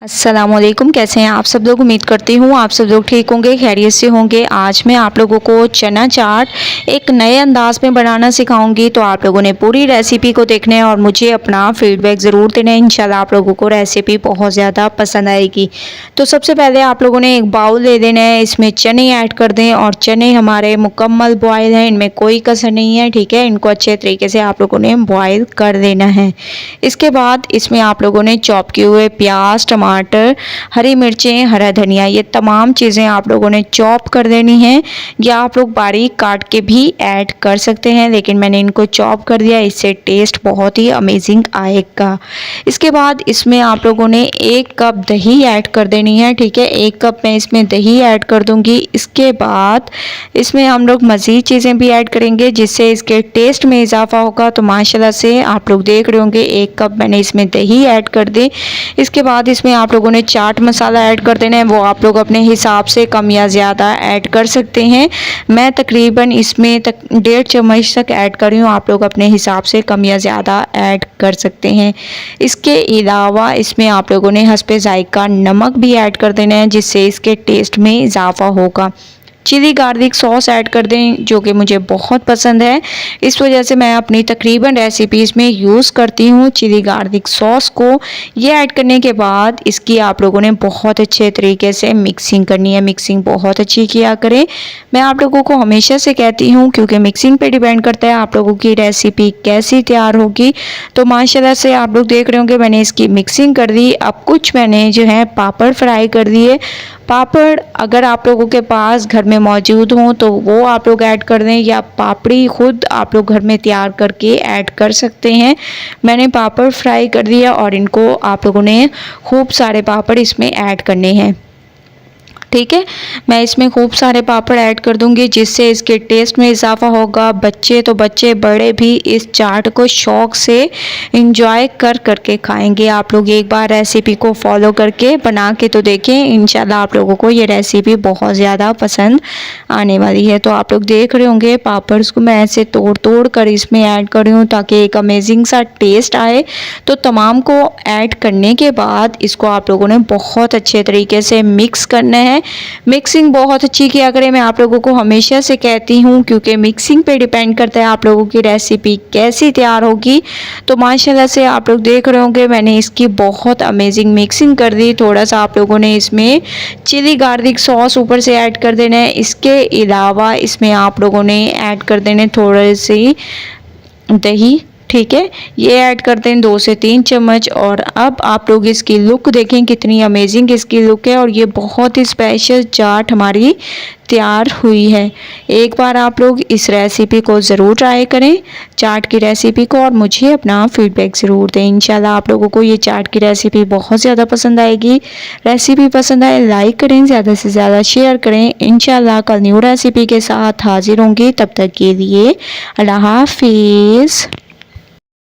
अस्सलामुअलैकुम, कैसे हैं आप सब लोग। उम्मीद करती हूँ आप सब लोग ठीक होंगे, खैरियत से होंगे। आज मैं आप लोगों को चना चाट एक नए अंदाज में बनाना सिखाऊंगी। तो आप लोगों ने पूरी रेसिपी को देखना है और मुझे अपना फीडबैक ज़रूर देना है। इंशाल्लाह आप लोगों को रेसिपी बहुत ज़्यादा पसंद आएगी। तो सबसे पहले आप लोगों ने एक बाउल ले लेना है, इसमें चने ऐड कर दें और चने हमारे मुकम्मल बॉयल हैं, इनमें कोई कसर नहीं है। ठीक है, इनको अच्छे तरीके से आप लोगों ने बॉयल कर देना है। इसके बाद इसमें आप लोगों ने चॉप किए हुए प्याज, टमाटर, हरी मिर्चें, हरा धनिया, ये तमाम चीज़ें आप लोगों ने चॉप कर देनी है, या आप लोग बारीक काट के भी ऐड कर सकते हैं, लेकिन मैंने इनको चॉप कर दिया, इससे टेस्ट बहुत ही अमेजिंग आएगा। इसके बाद इसमें आप लोगों ने 1 कप दही ऐड कर देनी है। ठीक है, 1 कप मैं इसमें दही ऐड कर दूंगी। इसके बाद इसमें हम लोग मज़ीद चीज़ें भी ऐड करेंगे जिससे इसके टेस्ट में इजाफा होगा। तो माशाल्लाह से आप लोग देख रहे होंगे 1 कप मैंने इसमें दही ऐड कर दी। इसके बाद इसमें आप लोगों ने चाट मसाला ऐड कर देना है, वो आप लोग अपने हिसाब से कम या ज़्यादा ऐड कर सकते हैं। मैं तकरीबन इसमें 1.5 चम्मच तक ऐड कर रही हूँ, आप लोग अपने हिसाब से कम या ज़्यादा ऐड कर सकते हैं। इसके अलावा इसमें आप लोगों ने हस्बे ज़ायका नमक भी ऐड कर देना है जिससे इसके टेस्ट में इजाफा होगा। चिली गार्लिक सॉस ऐड कर दें जो कि मुझे बहुत पसंद है, इस वजह से मैं अपनी तकरीबन रेसिपीज़ में यूज़ करती हूँ चिली गार्लिक सॉस को। ये ऐड करने के बाद इसकी आप लोगों ने बहुत अच्छे तरीके से मिक्सिंग करनी है। मिक्सिंग बहुत अच्छी किया करें, मैं आप लोगों को हमेशा से कहती हूँ, क्योंकि मिक्सिंग पे डिपेंड करता है आप लोगों की रेसिपी कैसी तैयार होगी। तो माशाल्लाह से आप लोग देख रहे होंगे मैंने इसकी मिक्सिंग कर दी। अब कुछ मैंने जो है पापड़ फ्राई कर दिए। पापड़ अगर आप लोगों के पास घर में मौजूद हों तो वो आप लोग ऐड कर दें, या पापड़ी खुद आप लोग घर में तैयार करके ऐड कर सकते हैं। मैंने पापड़ फ्राई कर दिया और इनको आप लोगों ने खूब सारे पापड़ इसमें ऐड करने हैं। ठीक है, मैं इसमें खूब सारे पापड़ ऐड कर दूंगी जिससे इसके टेस्ट में इजाफा होगा। बच्चे तो बच्चे, बड़े भी इस चाट को शौक़ से इंजॉय कर करके खाएंगे। आप लोग एक बार रेसिपी को फॉलो करके बना के तो देखें, इंशाल्लाह आप लोगों को ये रेसिपी बहुत ज़्यादा पसंद आने वाली है। तो आप लोग देख रहे होंगे पापड़ को मैं ऐसे तोड़ तोड़ कर इसमें ऐड कर रही हूँ ताकि एक अमेजिंग सा टेस्ट आए। तो तमाम को ऐड करने के बाद इसको आप लोगों ने बहुत अच्छे तरीके से मिक्स करना है। मिक्सिंग बहुत अच्छी किया करें, मैं आप लोगों को हमेशा से कहती हूँ, क्योंकि मिक्सिंग पे डिपेंड करता है आप लोगों की रेसिपी कैसी तैयार होगी। तो माशाल्लाह से आप लोग देख रहे होंगे मैंने इसकी बहुत अमेजिंग मिक्सिंग कर दी। थोड़ा सा आप लोगों ने इसमें चिली गार्लिक सॉस ऊपर से ऐड कर देना है। इसके अलावा इसमें आप लोगों ने ऐड कर देने थोड़े सी दही। ठीक है, ये ऐड करते हैं 2 से 3 चम्मच। और अब आप लोग इसकी लुक देखें कितनी अमेजिंग इसकी लुक है, और ये बहुत ही स्पेशल चाट हमारी तैयार हुई है। एक बार आप लोग इस रेसिपी को ज़रूर ट्राई करें, चाट की रेसिपी को, और मुझे अपना फीडबैक ज़रूर दें। इंशाल्लाह आप लोगों को ये चाट की रेसिपी बहुत ज़्यादा पसंद आएगी। रेसिपी पसंद आए लाइक करें, ज़्यादा से ज़्यादा शेयर करें। इंशाल्लाह कल न्यू रेसिपी के साथ हाजिर होंगी, तब तक के लिए अल्लाह हाफिज़।